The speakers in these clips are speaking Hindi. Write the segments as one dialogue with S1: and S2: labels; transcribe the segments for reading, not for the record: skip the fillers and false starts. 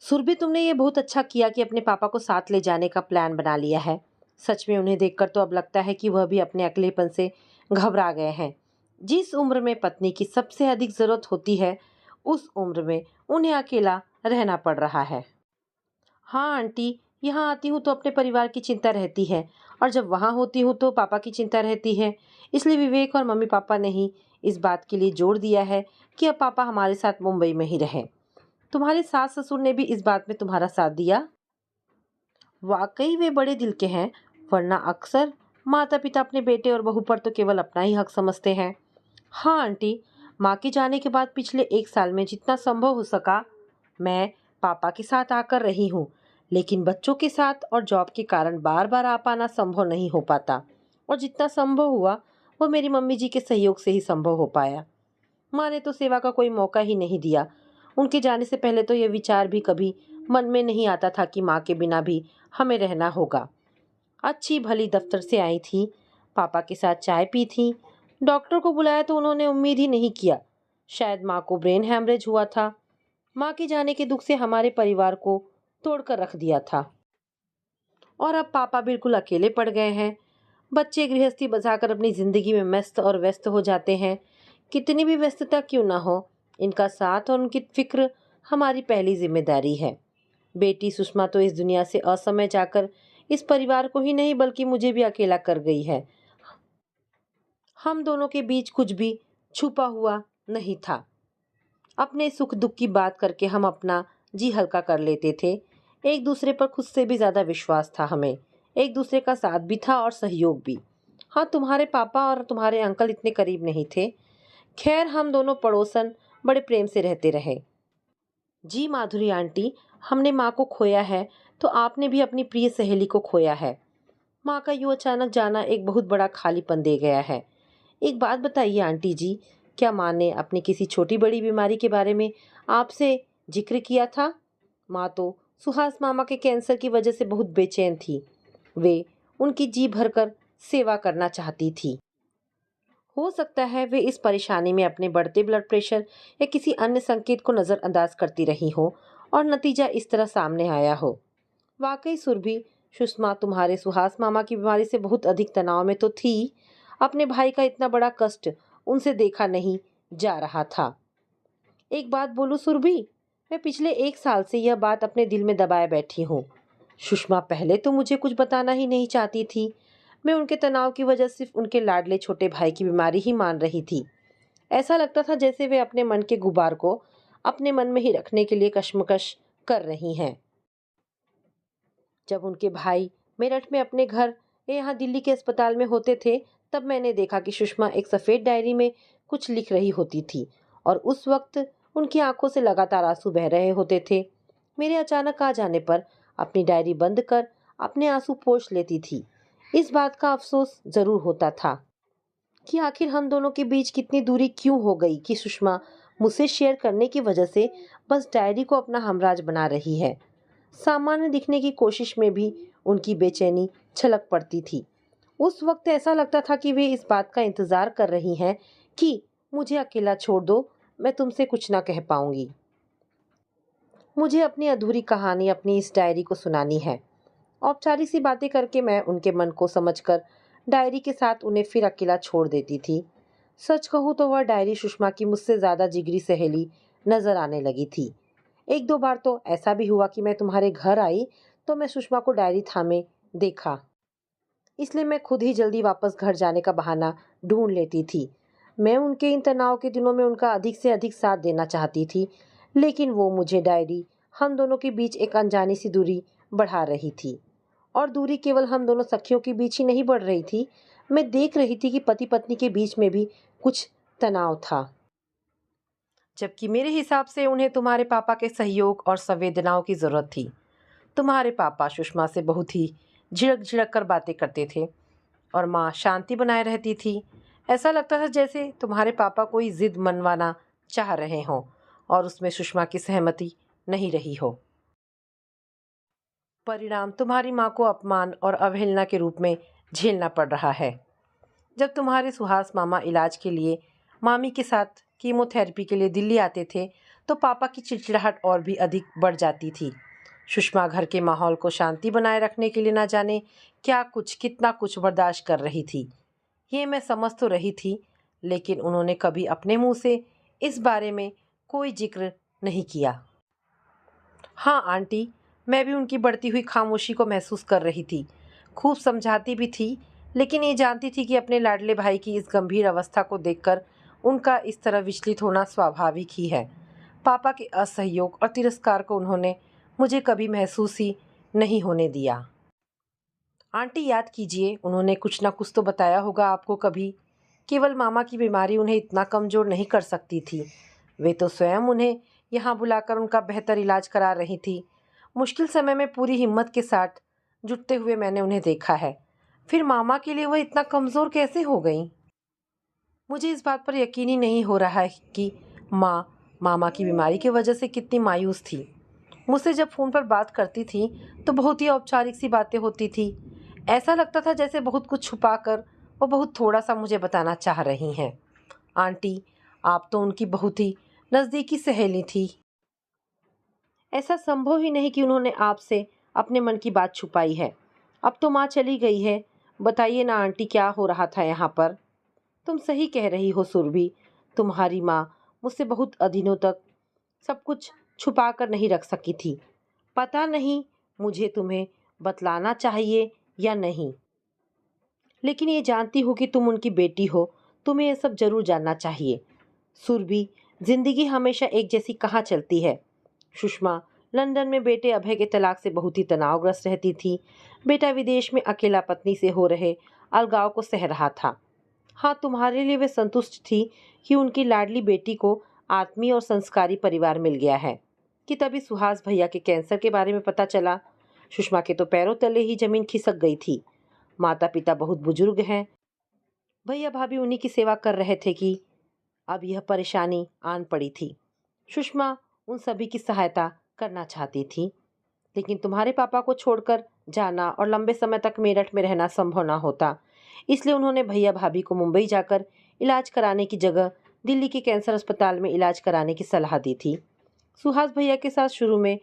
S1: सुरभि, तुमने ये बहुत अच्छा किया कि अपने पापा को साथ ले जाने का प्लान बना लिया है। सच में उन्हें देखकर तो अब लगता है कि वह भी अपने अकेलेपन से घबरा गए हैं। जिस उम्र में पत्नी की सबसे अधिक ज़रूरत होती है, उस उम्र में उन्हें अकेला रहना पड़ रहा है। हाँ आंटी, यहाँ आती हूँ तो अपने परिवार की चिंता रहती है, और जब वहाँ होती हूँ तो पापा की चिंता रहती है। इसलिए विवेक और मम्मी पापा ने ही इस बात के लिए जोर दिया है कि अब पापा हमारे साथ मुंबई में ही रहें। तुम्हारे सास ससुर ने भी इस बात में तुम्हारा साथ दिया? वाकई वे बड़े दिल के हैं, वरना अक्सर माता पिता अपने बेटे और बहू पर तो केवल अपना ही हक समझते हैं। हाँ आंटी, माँ के जाने के बाद पिछले 1 साल में जितना संभव हो सका, मैं पापा के साथ आकर रही हूँ। लेकिन बच्चों के साथ और जॉब के कारण बार बार आ पाना संभव नहीं हो पाता, और जितना संभव हुआ वो मेरी मम्मी जी के सहयोग से ही संभव हो पाया। माँ ने तो सेवा का कोई मौका ही नहीं दिया। उनके जाने से पहले तो ये विचार भी कभी मन में नहीं आता था कि माँ के बिना भी हमें रहना होगा। अच्छी भली दफ्तर से आई थी, पापा के साथ चाय पी थी। डॉक्टर को बुलाया तो उन्होंने उम्मीद ही नहीं किया। शायद माँ को ब्रेन हैमरेज हुआ था। माँ के जाने के दुख से हमारे परिवार को तोड़कर रख दिया था, और अब पापा बिल्कुल अकेले पड़ गए हैं। बच्चे गृहस्थी बसाकर अपनी जिंदगी में मस्त और व्यस्त हो जाते हैं। कितनी भी व्यस्तता क्यों ना हो, इनका साथ और उनकी फिक्र हमारी पहली जिम्मेदारी है। बेटी सुषमा तो इस दुनिया से असमय जाकर इस परिवार को ही नहीं बल्कि मुझे भी अकेला कर गई है। हम दोनों के बीच कुछ भी छुपा हुआ नहीं था। अपने सुख दुख की बात करके हम अपना जी हल्का कर लेते थे। एक दूसरे पर खुद से भी ज़्यादा विश्वास था हमें। एक दूसरे का साथ भी था और सहयोग भी। हाँ, तुम्हारे पापा और तुम्हारे अंकल इतने करीब नहीं थे। खैर, हम दोनों पड़ोसन बड़े प्रेम से रहते रहे। जी माधुरी आंटी, हमने माँ को खोया है तो आपने भी अपनी प्रिय सहेली को खोया है। माँ का यूँ अचानक जाना एक बहुत बड़ा खालीपन दे गया है। एक बात बताइए आंटी जी, क्या माँ ने अपनी किसी छोटी बड़ी बीमारी के बारे में आपसे जिक्र किया था? माँ तो सुहास मामा के कैंसर की वजह से बहुत बेचैन थी। वे उनकी जी भरकर सेवा करना चाहती थी। हो सकता है वे इस परेशानी में अपने बढ़ते ब्लड प्रेशर या किसी अन्य संकेत को नज़रअंदाज करती रही हो, और नतीजा इस तरह सामने आया हो। वाकई सुरभि, सुषमा तुम्हारे सुहास मामा की बीमारी से बहुत अधिक तनाव में तो थी। अपने भाई का इतना बड़ा कष्ट उनसे देखा नहीं जा रहा था। एक बात बोलूं सुरभि, मैं पिछले 1 साल से यह बात अपने दिल में दबाए बैठी हूँ। सुषमा पहले तो मुझे कुछ बताना ही नहीं चाहती थी। मैं उनके तनाव की वजह सिर्फ उनके लाडले छोटे भाई की बीमारी ही मान रही थी। ऐसा लगता था जैसे वे अपने मन के गुबार को अपने मन में ही रखने के लिए कश्मकश कर रही हैं। जब उनके भाई मेरठ में अपने घर या यहाँ दिल्ली के अस्पताल में होते थे, तब मैंने देखा कि सुषमा एक सफ़ेद डायरी में कुछ लिख रही होती थी, और उस वक्त उनकी आंखों से लगातार आंसू बह रहे होते थे। मेरे अचानक आ जाने पर अपनी डायरी बंद कर अपने आंसू पोंछ लेती थी। इस बात का अफसोस ज़रूर होता था कि आखिर हम दोनों के बीच कितनी दूरी क्यों हो गई कि सुषमा मुझसे शेयर करने की वजह से बस डायरी को अपना हमराज बना रही है। सामान्य दिखने की कोशिश में भी उनकी बेचैनी छलक पड़ती थी। उस वक्त ऐसा लगता था कि वे इस बात का इंतजार कर रही हैं कि मुझे अकेला छोड़ दो, मैं तुमसे कुछ ना कह पाऊंगी। मुझे अपनी अधूरी कहानी अपनी इस डायरी को सुनानी है। औपचारिक सी बातें करके मैं उनके मन को समझकर डायरी के साथ उन्हें फिर अकेला छोड़ देती थी। सच कहूँ तो वह डायरी सुषमा की मुझसे ज़्यादा जिगरी सहेली नजर आने लगी थी। एक दो बार तो ऐसा भी हुआ कि मैं तुम्हारे घर आई तो मैं सुषमा को डायरी थामे देखा, इसलिए मैं खुद ही जल्दी वापस घर जाने का बहाना ढूंढ लेती थी। मैं उनके इन तनाव के दिनों में उनका अधिक से अधिक साथ देना चाहती थी, लेकिन वो मुझे डायरी हम दोनों के बीच एक अनजानी सी दूरी बढ़ा रही थी। और दूरी केवल हम दोनों सखियों के बीच ही नहीं बढ़ रही थी, मैं देख रही थी कि पति पत्नी के बीच में भी कुछ तनाव था। जबकि मेरे हिसाब से उन्हें तुम्हारे पापा के सहयोग और संवेदनाओं की ज़रूरत थी। तुम्हारे पापा सुषमा से बहुत ही झिड़क झिड़क कर बातें करते थे, और माँ शांति बनाए रहती थी। ऐसा लगता था जैसे तुम्हारे पापा कोई जिद मनवाना चाह रहे हों, और उसमें सुषमा की सहमति नहीं रही हो। परिणाम तुम्हारी माँ को अपमान और अवहेलना के रूप में झेलना पड़ रहा है। जब तुम्हारे सुहास मामा इलाज के लिए मामी के साथ कीमोथेरेपी के लिए दिल्ली आते थे, तो पापा की चिड़चिड़ाहट और भी अधिक बढ़ जाती थी। सुषमा घर के माहौल को शांति बनाए रखने के लिए ना जाने क्या कुछ कितना कुछ बर्दाश्त कर रही थी। ये मैं समझ तो रही थी, लेकिन उन्होंने कभी अपने मुंह से इस बारे में कोई जिक्र नहीं किया। हाँ आंटी, मैं भी उनकी बढ़ती हुई खामोशी को महसूस कर रही थी। खूब समझाती भी थी, लेकिन ये जानती थी कि अपने लाडले भाई की इस गंभीर अवस्था को देखकर उनका इस तरह विचलित होना स्वाभाविक ही है। पापा के असहयोग और तिरस्कार को उन्होंने मुझे कभी महसूस ही नहीं होने दिया। आंटी याद कीजिए, उन्होंने कुछ ना कुछ तो बताया होगा आपको कभी। केवल मामा की बीमारी उन्हें इतना कमज़ोर नहीं कर सकती थी। वे तो स्वयं उन्हें यहाँ बुलाकर उनका बेहतर इलाज करा रही थी। मुश्किल समय में पूरी हिम्मत के साथ जुटते हुए मैंने उन्हें देखा है। फिर मामा के लिए वह इतना कमज़ोर कैसे हो गईं? मुझे इस बात पर यकीन ही नहीं हो रहा है कि माँ मामा की बीमारी की वजह से कितनी मायूस थी। मुझसे जब फ़ोन पर बात करती थी तो बहुत ही औपचारिक सी बातें होती थी। ऐसा लगता था जैसे बहुत कुछ छुपा कर वो बहुत थोड़ा सा मुझे बताना चाह रही हैं। आंटी, आप तो उनकी बहुत ही नज़दीकी सहेली थी। ऐसा संभव ही नहीं कि उन्होंने आपसे अपने मन की बात छुपाई है। अब तो माँ चली गई है। बताइए ना आंटी, क्या हो रहा था यहाँ पर? तुम सही कह रही हो सुरभि, तुम्हारी माँ मुझसे बहुत दिनों तक सब कुछ छुपा कर नहीं रख सकी थी। पता नहीं मुझे तुम्हें बतलाना चाहिए या नहीं, लेकिन ये जानती हो कि तुम उनकी बेटी हो, तुम्हें ये सब जरूर जानना चाहिए। सुरभि, जिंदगी हमेशा एक जैसी कहाँ चलती है। सुषमा लंदन में बेटे अभय के तलाक से बहुत ही तनावग्रस्त रहती थी। बेटा विदेश में अकेला पत्नी से हो रहे अलगाव को सह रहा था। हाँ, तुम्हारे लिए वे संतुष्ट थी कि उनकी लाडली बेटी को आत्मीय और संस्कारी परिवार मिल गया है, कि तभी सुहास भैया के कैंसर के बारे में पता चला। सुषमा के तो पैरों तले ही जमीन खिसक गई थी। माता पिता बहुत बुजुर्ग हैं, भैया भाभी उन्हीं की सेवा कर रहे थे कि अब यह परेशानी आन पड़ी थी। सुषमा उन सभी की सहायता करना चाहती थी, लेकिन तुम्हारे पापा को छोड़कर जाना और लंबे समय तक मेरठ में रहना संभव ना होता। इसलिए उन्होंने भैया भाभी को मुंबई जाकर इलाज कराने की जगह दिल्ली के कैंसर अस्पताल में इलाज कराने की सलाह दी थी। सुहास भैया के साथ शुरू में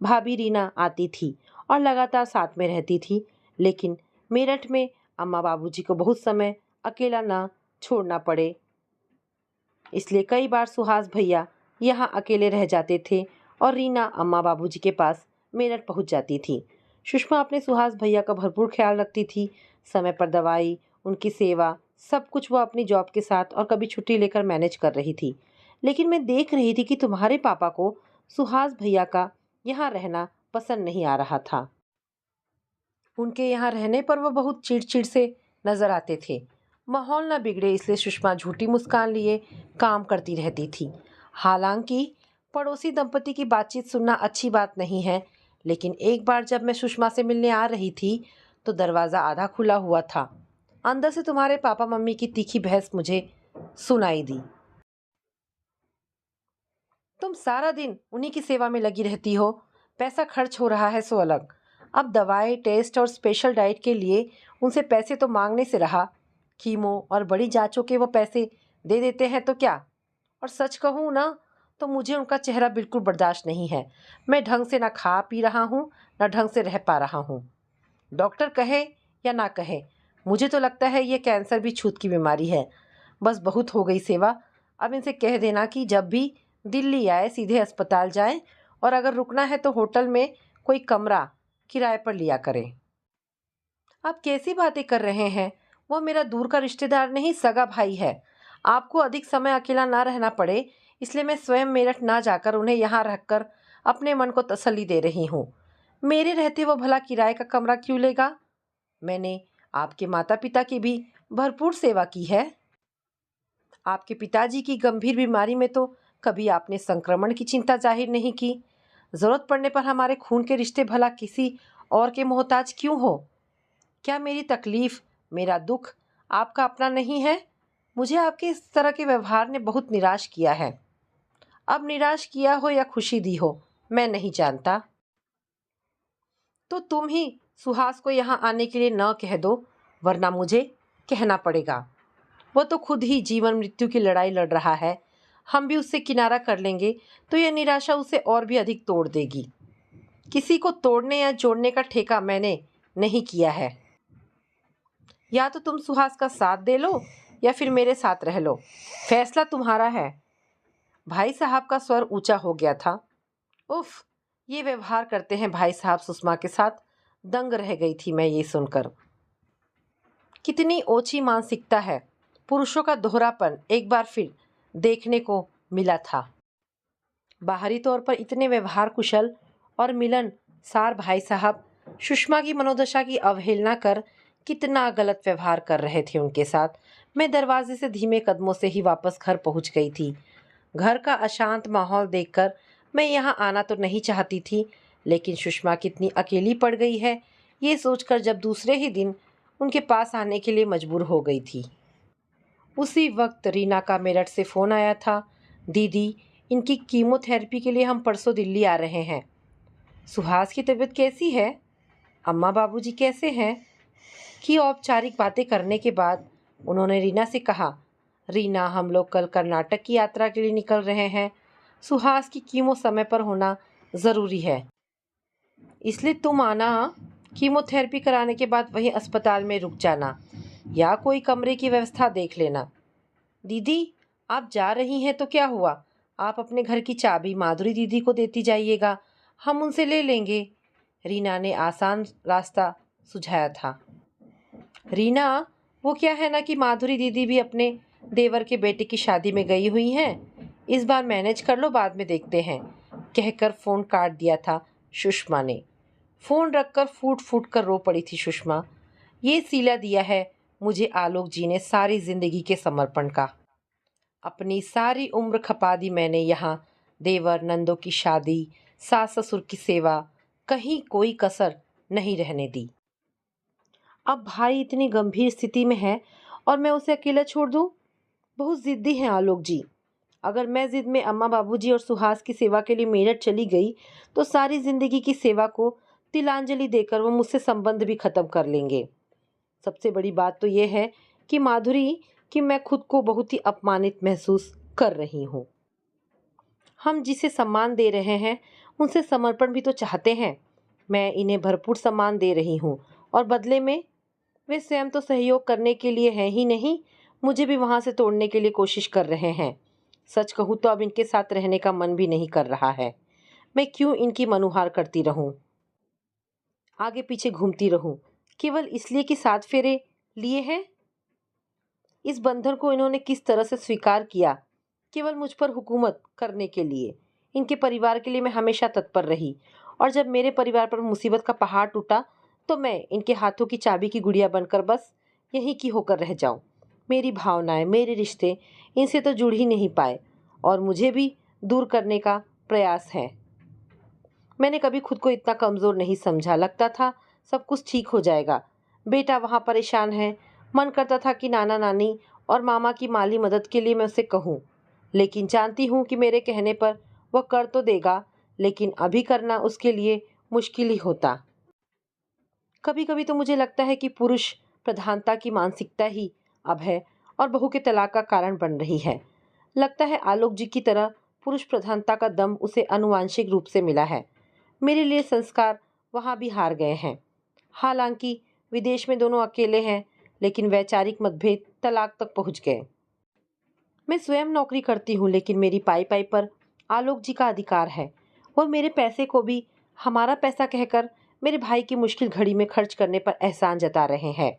S1: भाभी रीना आती थी और लगातार साथ में रहती थी, लेकिन मेरठ में अम्मा बाबूजी को बहुत समय अकेला ना छोड़ना पड़े, इसलिए कई बार सुहास भैया यहाँ अकेले रह जाते थे और रीना अम्मा बाबूजी के पास मेरठ पहुँच जाती थी। सुषमा अपने सुहास भैया का भरपूर ख्याल रखती थी। समय पर दवाई, उनकी सेवा, सब कुछ वो अपनी जॉब के साथ और कभी छुट्टी लेकर मैनेज कर रही थी। लेकिन मैं देख रही थी कि तुम्हारे पापा को सुहास भैया का यहाँ रहना पसंद नहीं आ रहा था। उनके यहाँ रहने पर वो बहुत चिड़चिड़ से नजर आते थे। माहौल ना बिगड़े इसलिए सुषमा झूठी मुस्कान लिए काम करती रहती थी। हालांकि पड़ोसी दंपति की बातचीत सुनना अच्छी बात नहीं है, लेकिन एक बार जब मैं सुषमा से मिलने आ रही थी तो दरवाज़ा आधा खुला हुआ था। अंदर से तुम्हारे पापा मम्मी की तीखी बहस मुझे सुनाई दी। तुम सारा दिन उन्हीं की सेवा में लगी रहती हो। पैसा खर्च हो रहा है सो अलग, अब दवाई, टेस्ट और स्पेशल डाइट के लिए उनसे पैसे तो मांगने से रहा। कीमो और बड़ी जांचों के वो पैसे दे देते हैं तो क्या। और सच कहूँ ना तो मुझे उनका चेहरा बिल्कुल बर्दाश्त नहीं है। मैं ढंग से ना खा पी रहा हूँ, ना ढंग से रह पा रहा हूँ। डॉक्टर कहे या ना कहे, मुझे तो लगता है ये कैंसर भी छूत की बीमारी है। बस बहुत हो गई सेवा। अब इनसे कह देना कि जब भी दिल्ली आए सीधे अस्पताल जाएं, और अगर रुकना है तो होटल में कोई कमरा किराए पर लिया करें। आप कैसी बातें कर रहे हैं? वो मेरा दूर का रिश्तेदार नहीं, सगा भाई है। आपको अधिक समय अकेला ना रहना पड़े इसलिए मैं स्वयं मेरठ ना जाकर उन्हें यहाँ रखकर अपने मन को तसल्ली दे रही हूँ। मेरे रहते वो भला किराए का कमरा क्यों लेगा? मैंने आपके माता पिता की भी भरपूर सेवा की है। आपके पिताजी की गंभीर बीमारी में तो कभी आपने संक्रमण की चिंता जाहिर नहीं की। जरूरत पड़ने पर हमारे खून के रिश्ते भला किसी और के मोहताज क्यों हो? क्या मेरी तकलीफ, मेरा दुख आपका अपना नहीं है? मुझे आपके इस तरह के व्यवहार ने बहुत निराश किया है। अब निराश किया हो या खुशी दी हो, मैं नहीं जानता। तो तुम ही सुहास को यहाँ आने के लिए न कह दो, वरना मुझे कहना पड़ेगा। वो तो खुद ही जीवन मृत्यु की लड़ाई लड़ रहा है। हम भी उससे किनारा कर लेंगे तो यह निराशा उसे और भी अधिक तोड़ देगी। किसी को तोड़ने या जोड़ने का ठेका मैंने नहीं किया है। या तो तुम सुहास का साथ दे लो या फिर मेरे साथ रह लो, फैसला तुम्हारा है। भाई साहब का स्वर ऊंचा हो गया था। उफ, ये व्यवहार करते हैं भाई साहब सुषमा के साथ। दंग रह गई थी मैं ये सुनकर। कितनी ओछी मानसिकता है। पुरुषों का दोहरापन एक बार फिर देखने को मिला था। बाहरी तौर पर इतने व्यवहार कुशल और मिलनसार भाई साहब सुषमा की मनोदशा की अवहेलना कर कितना गलत व्यवहार कर रहे थे उनके साथ। मैं दरवाजे से धीमे कदमों से ही वापस घर पहुंच गई थी। घर का अशांत माहौल देखकर मैं यहाँ आना तो नहीं चाहती थी, लेकिन सुषमा कितनी अकेली पड़ गई है ये सोचकर जब दूसरे ही दिन उनके पास आने के लिए मजबूर हो गई थी। उसी वक्त रीना का मेरठ से फ़ोन आया था। दीदी, इनकी कीमोथेरेपी के लिए हम परसों दिल्ली आ रहे हैं। सुहास की तबीयत कैसी है? अम्मा बाबूजी कैसे हैं? की औपचारिक बातें करने के बाद उन्होंने रीना से कहा, रीना, हम लोग कल कर्नाटक की यात्रा के लिए निकल रहे हैं। सुहास की कीमो समय पर होना ज़रूरी है, इसलिए तुम आना। कीमोथेरेपी कराने के बाद वहीं अस्पताल में रुक जाना या कोई कमरे की व्यवस्था देख लेना। दीदी, आप जा रही हैं तो क्या हुआ, आप अपने घर की चाबी माधुरी दीदी को देती जाइएगा, हम उनसे ले लेंगे। रीना ने आसान रास्ता सुझाया था। रीना, वो क्या है ना कि माधुरी दीदी भी अपने देवर के बेटे की शादी में गई हुई हैं। इस बार मैनेज कर लो, बाद में देखते हैं, कहकर फ़ोन काट दिया था सुषमा ने। फ़ोन रखकर फूट फूट कर रो पड़ी थी सुषमा। ये सिला दिया है मुझे आलोक जी ने सारी ज़िंदगी के समर्पण का। अपनी सारी उम्र खपा दी मैंने यहाँ। देवर नंदों की शादी, सास ससुर की सेवा, कहीं कोई कसर नहीं रहने दी। अब भाई इतनी गंभीर स्थिति में है और मैं उसे अकेला छोड़ दूँ? बहुत ज़िद्दी हैं आलोक जी। अगर मैं ज़िद में अम्मा बाबूजी और सुहास की सेवा के लिए मेरठ चली गई तो सारी ज़िंदगी की सेवा को तिलांजलि देकर वो मुझसे संबंध भी ख़त्म कर लेंगे। सबसे बड़ी बात तो ये है कि माधुरी, कि मैं खुद को बहुत ही अपमानित महसूस कर रही हूँ। हम जिसे सम्मान दे रहे हैं उनसे समर्पण भी तो चाहते हैं। मैं इन्हें भरपूर सम्मान दे रही हूँ और बदले में वे स्वयं तो सहयोग करने के लिए हैं ही नहीं, मुझे भी वहाँ से तोड़ने के लिए कोशिश कर रहे हैं। सच कहूँ तो अब इनके साथ रहने का मन भी नहीं कर रहा है। मैं क्यों इनकी मनुहार करती रहूँ, आगे पीछे घूमती रहूँ, केवल इसलिए कि 7 फेरे लिए हैं? इस बंधन को इन्होंने किस तरह से स्वीकार किया, केवल मुझ पर हुकूमत करने के लिए। इनके परिवार के लिए मैं हमेशा तत्पर रही और जब मेरे परिवार पर मुसीबत का पहाड़ टूटा तो मैं इनके हाथों की चाबी की गुड़िया बनकर बस यहीं की होकर रह जाऊं। मेरी भावनाएं, मेरे रिश्ते इनसे तो जुड़ ही नहीं पाए और मुझे भी दूर करने का प्रयास है। मैंने कभी खुद को इतना कमज़ोर नहीं समझा। लगता था सब कुछ ठीक हो जाएगा। बेटा वहाँ परेशान है। मन करता था कि नाना नानी और मामा की माली मदद के लिए मैं उसे कहूँ, लेकिन जानती हूँ कि मेरे कहने पर वह कर तो देगा, लेकिन अभी करना उसके लिए मुश्किल ही होता। कभी कभी तो मुझे लगता है कि पुरुष प्रधानता की मानसिकता ही अब है और बहू के तलाक का कारण बन रही है। लगता है आलोक जी की तरह पुरुष प्रधानता का दम उसे आनुवांशिक रूप से मिला है। मेरे लिए संस्कार वहाँ भी हार गए हैं। हालांकि विदेश में दोनों अकेले हैं, लेकिन वैचारिक मतभेद तलाक तक पहुँच गए। मैं स्वयं नौकरी करती हूँ, लेकिन मेरी पाई पाई पर आलोक जी का अधिकार है। वह मेरे पैसे को भी हमारा पैसा कहकर मेरे भाई की मुश्किल घड़ी में खर्च करने पर एहसान जता रहे हैं।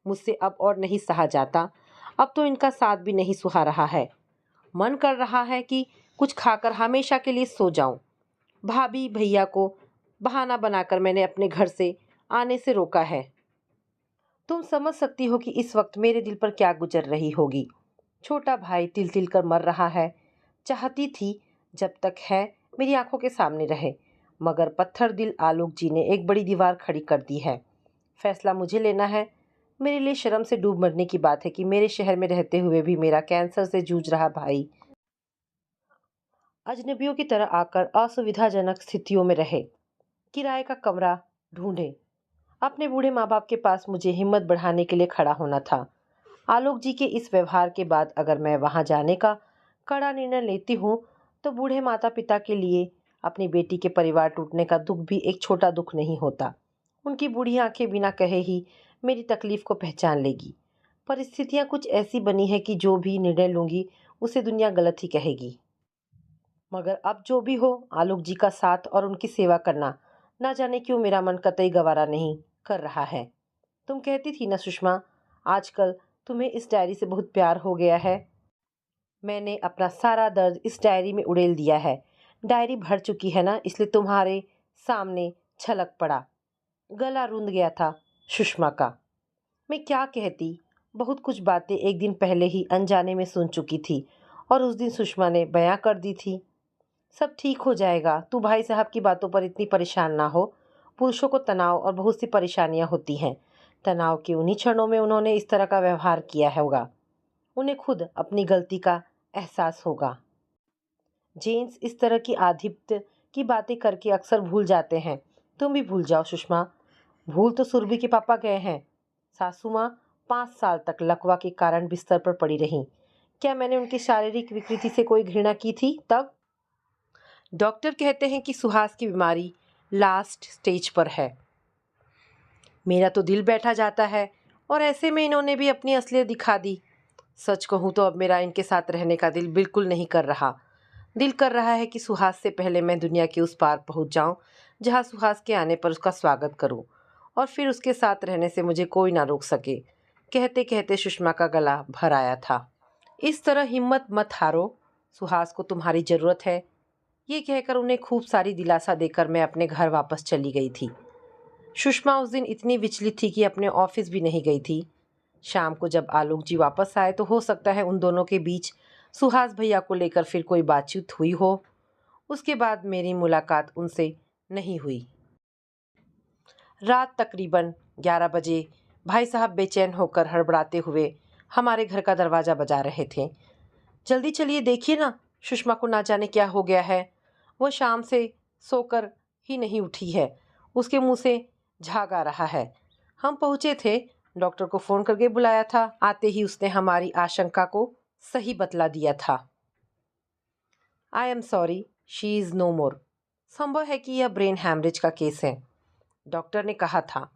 S1: मुझसे अब और नहीं सहा जाता। अब तो इनका साथ भी नहीं सुहा रहा है। मन कर रहा है कि कुछ खाकर हमेशा के लिए सो जाऊं। भाभी भैया को बहाना बनाकर मैंने अपने घर से आने से रोका है। तुम समझ सकती हो कि इस वक्त मेरे दिल पर क्या गुजर रही होगी। छोटा भाई तिल तिल कर मर रहा है। चाहती थी जब तक है मेरी आंखों के सामने रहे, मगर पत्थर दिल आलोक जी ने एक बड़ी दीवार खड़ी कर दी है। फैसला मुझे लेना है। मेरे लिए शर्म से डूब मरने की बात है कि मेरे शहर में रहते हुए भी मेरा कैंसर से जूझ रहा भाई अजनबियों की तरह आकर असुविधाजनक स्थितियों में रहे। किराए का कमरा ढूंढे। अपने बूढ़े माँ बाप के पास मुझे हिम्मत बढ़ाने के लिए खड़ा होना था। आलोक जी के इस व्यवहार के बाद अगर मैं वहां जाने का कड़ा निर्णय लेती हूँ तो बूढ़े माता पिता के लिए अपनी बेटी के परिवार टूटने का दुख भी एक छोटा दुख नहीं होता। उनकी बूढ़ी आंखें बिना कहे ही मेरी तकलीफ को पहचान लेगी। परिस्थितियां कुछ ऐसी बनी है कि जो भी निर्णय लूंगी उसे दुनिया गलत ही कहेगी। मगर अब जो भी हो, आलोक जी का साथ और उनकी सेवा करना ना जाने क्यों मेरा मन कतई गवारा नहीं कर रहा है। तुम कहती थी ना सुषमा, आजकल तुम्हें इस डायरी से बहुत प्यार हो गया है। मैंने अपना सारा दर्द इस डायरी में उड़ेल दिया है। डायरी भर चुकी है ना, इसलिए तुम्हारे सामने छलक पड़ा। गला रूंध गया था सुषमा का। मैं क्या कहती, बहुत कुछ बातें एक दिन पहले ही अनजाने में सुन चुकी थी और उस दिन सुषमा ने बयां कर दी थी। सब ठीक हो जाएगा, तू भाई साहब की बातों पर इतनी परेशान ना हो। पुरुषों को तनाव और बहुत सी परेशानियां होती हैं। तनाव के उन्हीं क्षणों में उन्होंने इस तरह का व्यवहार किया होगा। उन्हें खुद अपनी गलती का एहसास होगा। जेंट्स इस तरह की आधिपत्य की बातें करके अक्सर भूल जाते हैं। तुम भी भूल जाओ सुषमा। भूल तो सुरभि के पापा गए हैं। सासू माँ 5 साल तक लकवा के कारण बिस्तर पर पड़ी रहीं। क्या मैंने उनकी शारीरिक विकृति से कोई घृणा की थी तब? डॉक्टर कहते हैं कि सुहास की बीमारी लास्ट स्टेज पर है। मेरा तो दिल बैठा जाता है और ऐसे में इन्होंने भी अपनी असलियत दिखा दी। सच कहूँ तो अब मेरा इनके साथ रहने का दिल बिल्कुल नहीं कर रहा। दिल कर रहा है कि सुहास से पहले मैं दुनिया के उस पार पहुंच जाऊं, जहां सुहास के आने पर उसका स्वागत करूं और फिर उसके साथ रहने से मुझे कोई ना रोक सके। कहते कहते सुषमा का गला भर आया था। इस तरह हिम्मत मत हारो, सुहास को तुम्हारी ज़रूरत है। ये कहकर उन्हें खूब सारी दिलासा देकर मैं अपने घर वापस चली गई थी। सुषमा उस दिन इतनी विचलित थी कि अपने ऑफिस भी नहीं गई थी। शाम को जब आलोक जी वापस आए तो हो सकता है उन दोनों के बीच सुहास भैया को लेकर फिर कोई बातचीत हुई हो। उसके बाद मेरी मुलाकात उनसे नहीं हुई। रात तकरीबन 11 बजे भाई साहब बेचैन होकर हड़बड़ाते हुए हमारे घर का दरवाज़ा बजा रहे थे। जल्दी चलिए, देखिए ना, सुषमा को ना जाने क्या हो गया है। वो शाम से सोकर ही नहीं उठी है। उसके मुंह से झाग आ रहा है। हम पहुँचे थे, डॉक्टर को फ़ोन करके बुलाया था। आते ही उसने हमारी आशंका को सही बतला दिया था। I am sorry, she is no more. संभव है कि यह ब्रेन हैमरेज का केस है, डॉक्टर ने कहा था।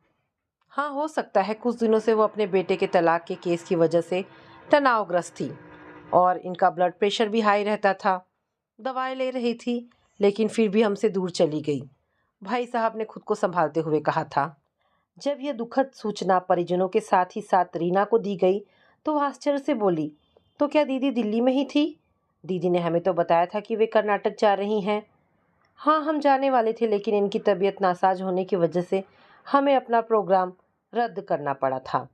S1: हाँ, हो सकता है। कुछ दिनों से वो अपने बेटे के तलाक के केस की वजह से तनावग्रस्त थी और इनका ब्लड प्रेशर भी हाई रहता था। दवाई ले रही थी, लेकिन फिर भी हमसे दूर चली गई, भाई साहब ने खुद को संभालते हुए कहा था। जब यह दुखद सूचना परिजनों के साथ ही साथ रीना को दी गई तो वह आश्चर्य से बोली, तो क्या दीदी दिल्ली में ही थी? दीदी ने हमें तो बताया था कि वे कर्नाटक जा रही हैं। हाँ, हम जाने वाले थे, लेकिन इनकी तबीयत नासाज होने की वजह से हमें अपना प्रोग्राम रद्द करना पड़ा था।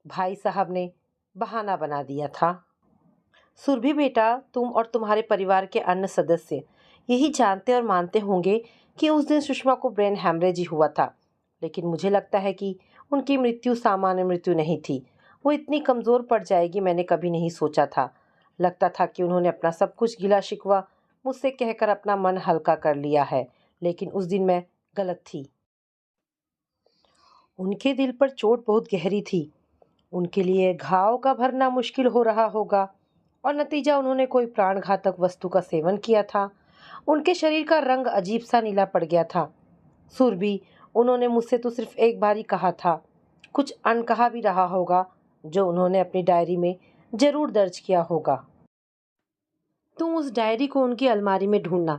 S1: भाई साहब ने बहाना बना दिया था। सुरभि बेटा, तुम और तुम्हारे परिवार के अन्य सदस्य यही जानते और मानते होंगे कि उस दिन सुषमा को ब्रेन हैमरेज ही हुआ था, लेकिन मुझे लगता है कि उनकी मृत्यु सामान्य मृत्यु नहीं थी। वो इतनी कमज़ोर पड़ जाएगी मैंने कभी नहीं सोचा था। लगता था कि उन्होंने अपना सब कुछ गिला शिकवा मुझसे कहकर अपना मन हल्का कर लिया है, लेकिन उस दिन मैं गलत थी। उनके दिल पर चोट बहुत गहरी थी। उनके लिए घाव का भरना मुश्किल हो रहा होगा और नतीजा उन्होंने कोई प्राणघातक वस्तु का सेवन किया था। उनके शरीर का रंग अजीब सा नीला पड़ गया था। सुरभि, उन्होंने मुझसे तो सिर्फ एक बार ही कहा था। कुछ अनकहा भी रहा होगा जो उन्होंने अपनी डायरी में जरूर दर्ज किया होगा। तुम उस डायरी को उनकी अलमारी में ढूंढना।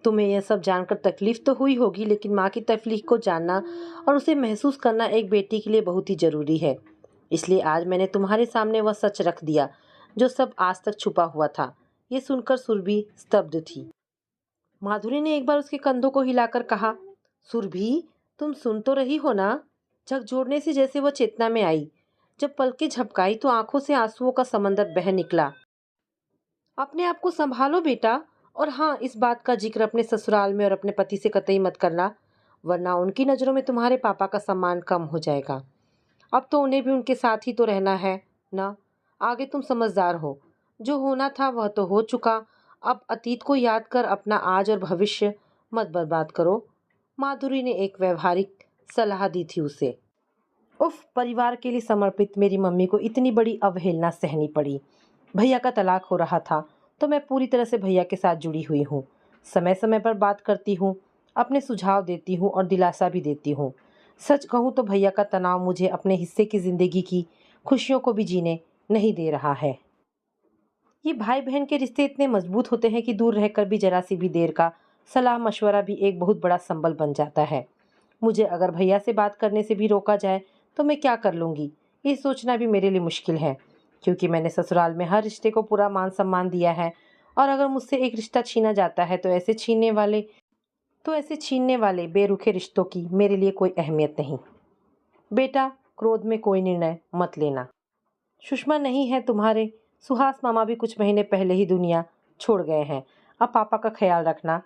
S1: तुम्हें यह सब जानकर तकलीफ तो हुई होगी, लेकिन माँ की तकलीफ को जानना और उसे महसूस करना एक बेटी के लिए बहुत ही ज़रूरी है। इसलिए आज मैंने तुम्हारे सामने वह सच रख दिया जो सब आज तक छुपा हुआ था। ये सुनकर सुरभि स्तब्ध थी। माधुरी ने एक बार उसके कंधों को हिलाकर कहा, सुरभि, तुम सुन तो रही हो ना? झकझोरने से जैसे वह चेतना में आई। जब पलकें झपकाई तो आंखों से आंसुओं का समंदर बह निकला। अपने आप को संभालो बेटा, और हाँ, इस बात का जिक्र अपने ससुराल में और अपने पति से कतई मत करना, वरना उनकी नज़रों में तुम्हारे पापा का सम्मान कम हो जाएगा। अब तो उन्हें भी उनके साथ ही तो रहना है ना। आगे तुम समझदार हो। जो होना था वह तो हो चुका। अब अतीत को याद कर अपना आज और भविष्य मत बर्बाद करो। माधुरी ने एक व्यवहारिक सलाह दी थी उसे। उफ, परिवार के लिए समर्पित मेरी मम्मी को इतनी बड़ी अवहेलना सहनी पड़ी। भैया का तलाक हो रहा था, तो मैं पूरी तरह से भैया के साथ जुड़ी हुई हूँ। समय समय पर बात करती हूँ, अपने सुझाव देती हूँ और दिलासा भी देती हूँ। सच कहूँ तो भैया का तनाव मुझे अपने हिस्से की ज़िंदगी की खुशियों को भी जीने नहीं दे रहा है। ये भाई बहन के रिश्ते इतने मजबूत होते हैं कि दूर रहकर भी जरा सी भी देर का सलाह मशवरा भी एक बहुत बड़ा संबल बन जाता है। मुझे अगर भैया से बात करने से भी रोका जाए तो मैं क्या कर लूँगी, ये सोचना भी मेरे लिए मुश्किल है। क्योंकि मैंने ससुराल में हर रिश्ते को पूरा मान सम्मान दिया है, और अगर मुझसे एक रिश्ता छीना जाता है तो ऐसे छीनने वाले बेरुखे रिश्तों की मेरे लिए कोई अहमियत नहीं। बेटा, क्रोध में कोई निर्णय मत लेना। सुषमा नहीं है तुम्हारे, सुहास मामा भी कुछ महीने पहले ही दुनिया छोड़ गए हैं। अब पापा का ख्याल रखना।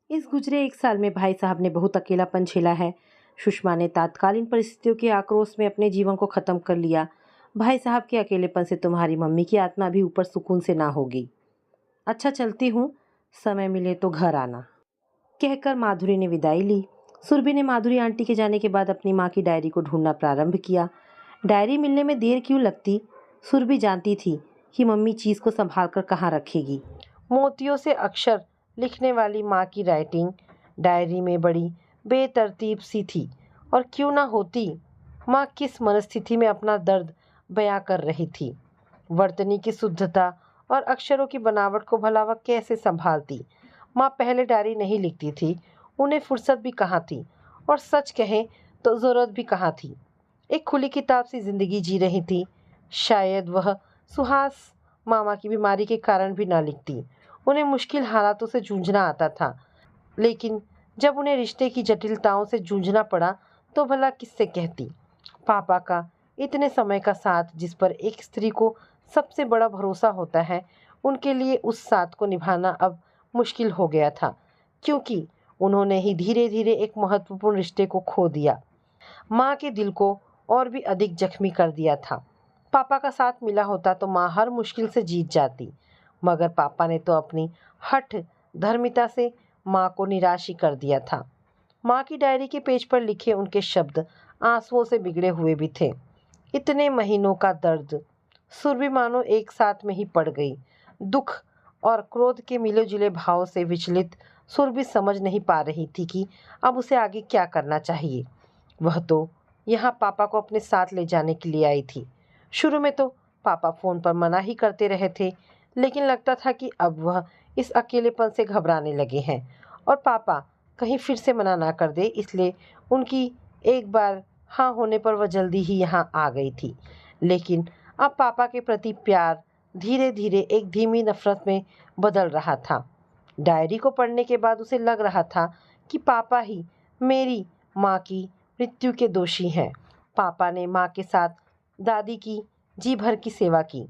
S1: इस गुजरे 1 साल में भाई साहब ने बहुत अकेलापन झेला है। सुषमा ने तात्कालीन परिस्थितियों के आक्रोश में अपने जीवन को खत्म कर लिया। भाई साहब के अकेलेपन से तुम्हारी मम्मी की आत्मा भी ऊपर सुकून से ना होगी। अच्छा, चलती हूँ, समय मिले तो घर आना, कहकर माधुरी ने विदाई ली। सुरभि ने माधुरी आंटी के जाने के बाद अपनी माँ की डायरी को ढूंढना प्रारंभ किया। डायरी मिलने में देर क्यों लगती, सुरभि जानती थी कि मम्मी चीज़ को संभाल कर कहाँ रखेगी। मोतियों से अक्षर लिखने वाली माँ की राइटिंग डायरी में बड़ी बेतरतीब सी थी, और क्यों ना होती। माँ किस मनस्थिति में अपना दर्द बयां कर रही थी। वर्तनी की शुद्धता और अक्षरों की बनावट को भला वह कैसे संभालती। माँ पहले डायरी नहीं लिखती थी, उन्हें फुर्सत भी कहाँ थी, और सच कहें तो ज़रूरत भी कहाँ थी। एक खुली किताब सी जिंदगी जी रही थी। शायद वह सुहास मामा की बीमारी के कारण भी ना लिखती। उन्हें मुश्किल हालातों से जूझना आता था, लेकिन जब उन्हें रिश्ते की जटिलताओं से जूझना पड़ा तो भला किससे कहती। पापा का इतने समय का साथ, जिस पर एक स्त्री को सबसे बड़ा भरोसा होता है, उनके लिए उस साथ को निभाना अब मुश्किल हो गया था, क्योंकि उन्होंने ही धीरे धीरे एक महत्वपूर्ण रिश्ते को खो दिया। माँ के दिल को और भी अधिक जख्मी कर दिया था। पापा का साथ मिला होता तो माँ हर मुश्किल से जीत जाती, मगर पापा ने तो अपनी हठ धर्मिता से माँ को निराश ही कर दिया था। माँ की डायरी के पेज पर लिखे उनके शब्द आंसुओं से बिगड़े हुए भी थे। इतने महीनों का दर्द। सुरभि मानो एक साथ में ही पड़ गई। दुख और क्रोध के मिले जुले भाव से विचलित सुरभि समझ नहीं पा रही थी कि अब उसे आगे क्या करना चाहिए। वह तो यहाँ पापा को अपने साथ ले जाने के लिए आई थी। शुरू में तो पापा फ़ोन पर मना ही करते रहे थे, लेकिन लगता था कि अब वह इस अकेलेपन से घबराने लगे हैं, और पापा कहीं फिर से मना ना कर दे, इसलिए उनकी एक बार हाँ होने पर वह जल्दी ही यहाँ आ गई थी। लेकिन अब पापा के प्रति प्यार धीरे धीरे एक धीमी नफरत में बदल रहा था। डायरी को पढ़ने के बाद उसे लग रहा था कि पापा ही मेरी माँ की मृत्यु के दोषी हैं। पापा ने माँ के साथ दादी की जी भर की सेवा की।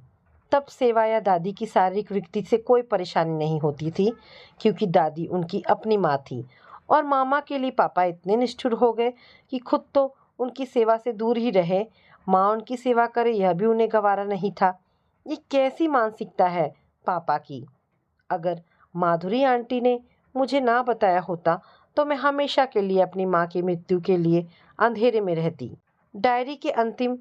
S1: तब सेवा या दादी की शारीरिक विकृति से कोई परेशानी नहीं होती थी, क्योंकि दादी उनकी अपनी माँ थी, और मामा के लिए पापा इतने निष्ठुर हो गए कि खुद तो उनकी सेवा से दूर ही रहे, माँ उनकी सेवा करे यह भी उन्हें गवारा नहीं था। ये कैसी मानसिकता है पापा की। अगर माधुरी आंटी ने मुझे ना बताया होता तो मैं हमेशा के लिए अपनी माँ की मृत्यु के लिए अंधेरे में रहती। डायरी के अंतिम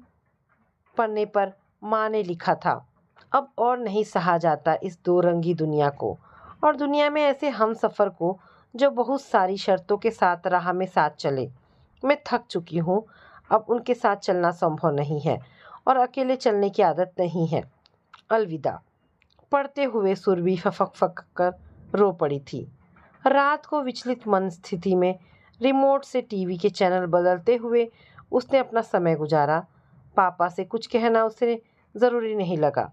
S1: पन्ने पर माँ ने लिखा था, अब और नहीं सहा जाता इस दो रंगी दुनिया को, और दुनिया में ऐसे हम सफ़र को जो बहुत सारी शर्तों के साथ राह में साथ चले। मैं थक चुकी हूँ, अब उनके साथ चलना संभव नहीं है, और अकेले चलने की आदत नहीं है। अलविदा। पढ़ते हुए सुरभि फक फक कर रो पड़ी थी। रात को विचलित मन स्थिति में रिमोट से टीवी के चैनल बदलते हुए उसने अपना समय गुजारा। पापा से कुछ कहना उसे ज़रूरी नहीं लगा।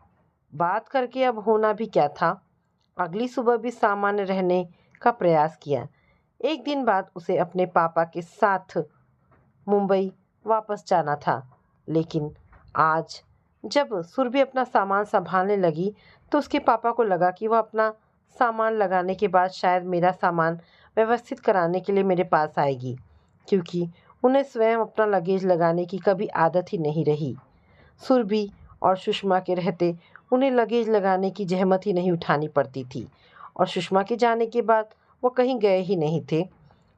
S1: बात करके अब होना भी क्या था। अगली सुबह भी सामान्य रहने का प्रयास किया। एक दिन बाद उसे अपने पापा के साथ मुंबई वापस जाना था, लेकिन आज जब सुरभि अपना सामान संभालने लगी तो उसके पापा को लगा कि वह अपना सामान लगाने के बाद शायद मेरा सामान व्यवस्थित कराने के लिए मेरे पास आएगी, क्योंकि उन्हें स्वयं अपना लगेज लगाने की कभी आदत ही नहीं रही। सुरभि और सुषमा के रहते उन्हें लगेज लगाने की जहमत ही नहीं उठानी पड़ती थी, और सुषमा के जाने के बाद वो कहीं गए ही नहीं थे।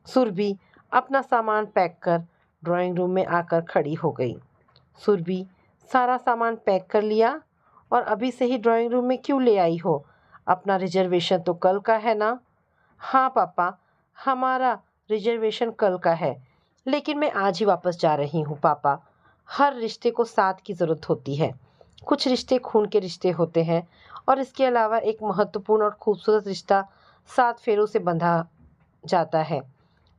S1: सुरभि अपना सामान पैक कर ड्राइंग रूम में आकर खड़ी हो गई। सुरभि, सारा सामान पैक कर लिया और अभी से ही ड्राइंग रूम में क्यों ले आई हो? अपना रिजर्वेशन तो कल का है ना? हाँ पापा, हमारा रिजर्वेशन कल का है, लेकिन मैं आज ही वापस जा रही हूँ पापा। हर रिश्ते को साथ की ज़रूरत होती है। कुछ रिश्ते खून के रिश्ते होते हैं और इसके अलावा एक महत्वपूर्ण और खूबसूरत रिश्ता 7 फेरों से बंधा जाता है।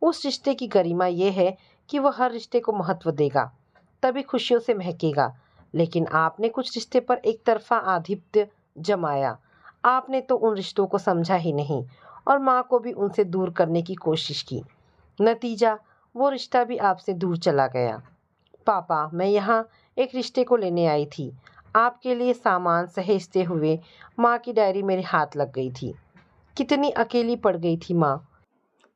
S1: उस रिश्ते की गरिमा ये है कि वह हर रिश्ते को महत्व देगा, तभी खुशियों से महकेगा। लेकिन आपने कुछ रिश्ते पर एक तरफ़ा आधिपत्य जमाया। आपने तो उन रिश्तों को समझा ही नहीं और माँ को भी उनसे दूर करने की कोशिश की। नतीजा, वो रिश्ता भी आपसे दूर चला गया। पापा, मैं यहाँ एक रिश्ते को लेने आई थी। आपके लिए सामान सहेजते हुए माँ की डायरी मेरे हाथ लग गई थी। कितनी अकेली पड़ गई थी माँ।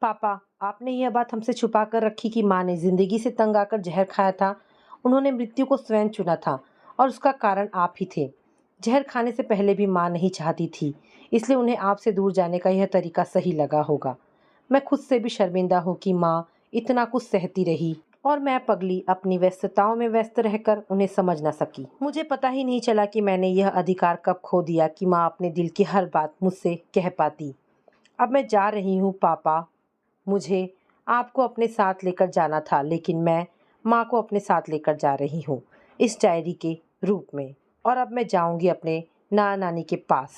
S1: पापा, आपने यह बात हमसे छुपा कर रखी कि माँ ने जिंदगी से तंग आकर जहर खाया था। उन्होंने मृत्यु को स्वयं चुना था और उसका कारण आप ही थे। जहर खाने से पहले भी माँ नहीं चाहती थी, इसलिए उन्हें आपसे दूर जाने का यह तरीका सही लगा होगा। मैं खुद से भी शर्मिंदा हूँ कि माँ इतना कुछ सहती रही और मैं पगली अपनी व्यस्तताओं में व्यस्त रहकर उन्हें समझ न सकी। मुझे पता ही नहीं चला कि मैंने यह अधिकार कब खो दिया कि माँ अपने दिल की हर बात मुझसे कह पाती। अब मैं जा रही हूँ पापा। मुझे आपको अपने साथ लेकर जाना था, लेकिन मैं माँ को अपने साथ लेकर जा रही हूँ इस डायरी के रूप में। और अब मैं जाऊँगी अपने नाना नानी के पास,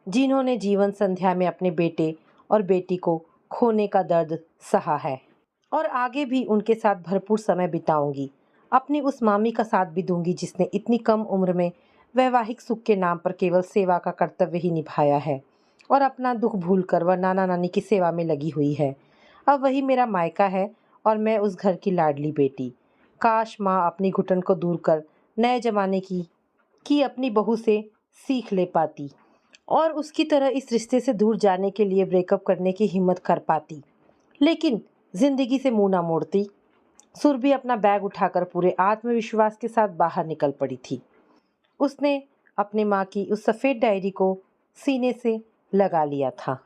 S1: जिन्होंने जीवन संध्या में अपने बेटे और बेटी को खोने का दर्द सहा है, और आगे भी उनके साथ भरपूर समय बिताऊंगी। अपनी उस मामी का साथ भी दूंगी जिसने इतनी कम उम्र में वैवाहिक सुख के नाम पर केवल सेवा का कर्तव्य ही निभाया है और अपना दुख भूलकर वह नाना नानी की सेवा में लगी हुई है। अब वही मेरा मायका है और मैं उस घर की लाडली बेटी। काश माँ अपनी घुटन को दूर कर नए जमाने की अपनी बहू से सीख ले पाती और उसकी तरह इस रिश्ते से दूर जाने के लिए ब्रेकअप करने की हिम्मत कर पाती। लेकिन जिंदगी से मुंह ना मोड़ती। सुरभि अपना बैग उठाकर पूरे आत्मविश्वास के साथ बाहर निकल पड़ी थी। उसने अपने माँ की उस सफ़ेद डायरी को सीने से लगा लिया था।